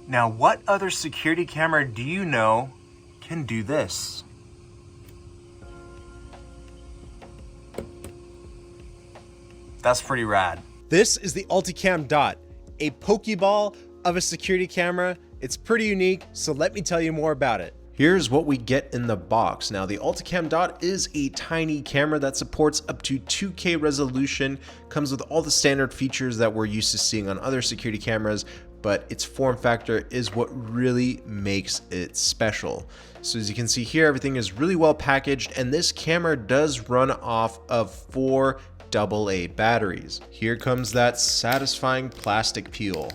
Now, what other security camera do you know can do this? That's pretty rad. This is the Ulticam Dot, a Pokeball of a security camera. It's pretty unique, so let me tell you more about it. Here's what we get in the box. Now, the Ulticam Dot is a tiny camera that supports up to 2K resolution, comes with all the standard features that we're used to seeing on other security cameras, but its form factor is what really makes it special. So as you can see here, everything is really well packaged, and this camera does run off of 4 AA batteries. Here comes that satisfying plastic peel.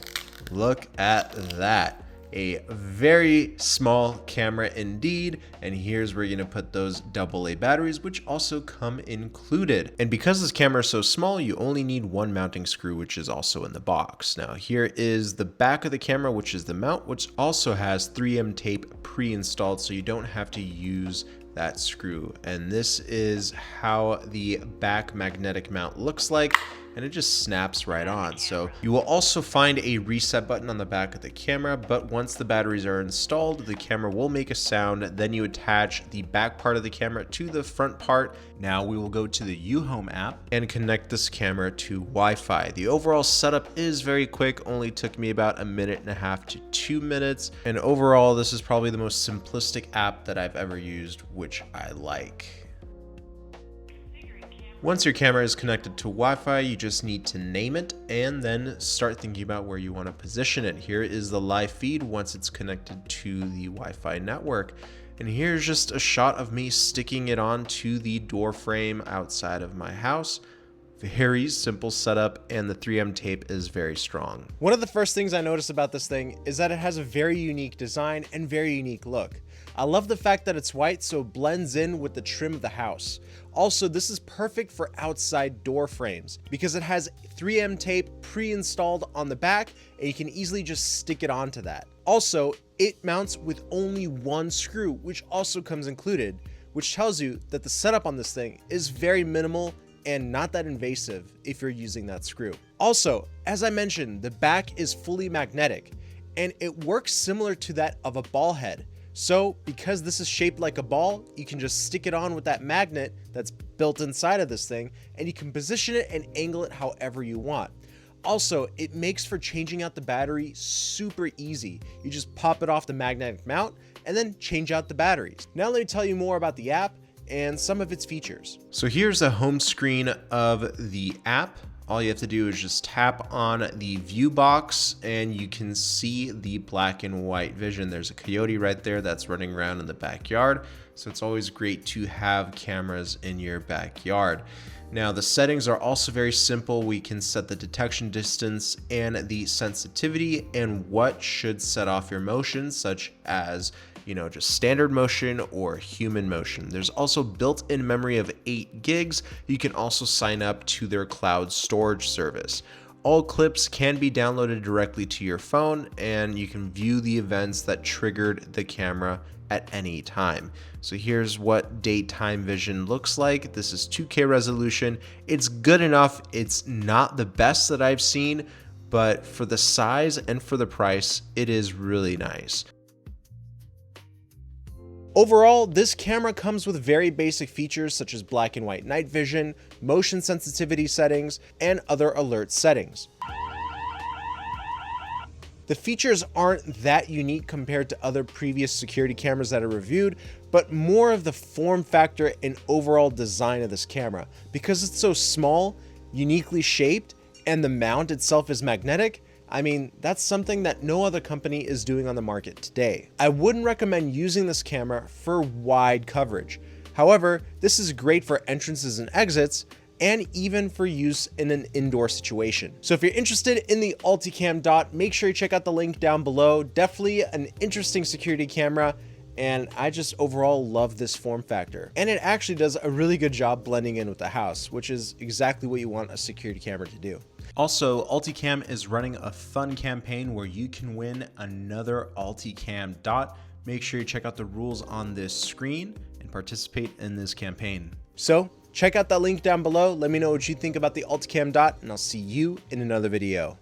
Look at that. A very small camera indeed, and here's where you're gonna put those AA batteries, which also come included. And because this camera is so small, you only need one mounting screw, which is also in the box. Now here is the back of the camera, which is the mount, which also has 3M tape pre-installed, so you don't have to use that screw. And this is how the back magnetic mount looks like, and it just snaps right on. So you will also find a reset button on the back of the camera, but once the batteries are installed, the camera will make a sound. Then you attach the back part of the camera to the front part. Now we will go to the uHome app and connect this camera to Wi-Fi. The overall setup is very quick, only took me about 1.5 to 2 minutes. And overall, this is probably the most simplistic app that I've ever used, which I like. Once your camera is connected to Wi-Fi, you just need to name it and then start thinking about where you want to position it. Here is the live feed once it's connected to the Wi-Fi network. And here's just a shot of me sticking it onto the door frame outside of my house. Very simple setup, and the 3M tape is very strong. One of the first things I noticed about this thing is that it has a very unique design and very unique look. I love the fact that it's white, so it blends in with the trim of the house. Also, this is perfect for outside door frames because it has 3M tape pre-installed on the back, and you can easily just stick it onto that. Also, it mounts with only one screw, which also comes included, which tells you that the setup on this thing is very minimal and not that invasive if you're using that screw. Also, as I mentioned, the back is fully magnetic, and it works similar to that of a ball head. So because this is shaped like a ball, you can just stick it on with that magnet that's built inside of this thing, and you can position it and angle it however you want. Also, it makes for changing out the battery super easy. You just pop it off the magnetic mount and then change out the batteries. Now let me tell you more about the app and some of its features. So here's a home screen of the app. All you have to do is just tap on the view box and you can see the black and white vision. There's a coyote right there that's running around in the backyard. So it's always great to have cameras in your backyard. Now the settings are also very simple. We can set the detection distance and the sensitivity and what should set off your motion, such as just standard motion or human motion. There's also built-in memory of 8 gigs. You can also sign up to their cloud storage service. All clips can be downloaded directly to your phone, and you can view the events that triggered the camera at any time. So here's what daytime vision looks like. This is 2K resolution. It's good enough. It's not the best that I've seen, but for the size and for the price, it is really nice. Overall, this camera comes with very basic features such as black and white night vision, motion sensitivity settings, and other alert settings. The features aren't that unique compared to other previous security cameras that I reviewed, but more of the form factor and overall design of this camera. Because it's so small, uniquely shaped, and the mount itself is magnetic, I mean, that's something that no other company is doing on the market today. I wouldn't recommend using this camera for wide coverage. However, this is great for entrances and exits, and even for use in an indoor situation. So if you're interested in the Ulticam Dot, make sure you check out the link down below. Definitely an interesting security camera, and I just overall love this form factor. And it actually does a really good job blending in with the house, which is exactly what you want a security camera to do. Also, Ulticam is running a fun campaign where you can win another Ulticam Dot. Make sure you check out the rules on this screen and participate in this campaign. So check out that link down below. Let me know what you think about the Ulticam Dot, and I'll see you in another video.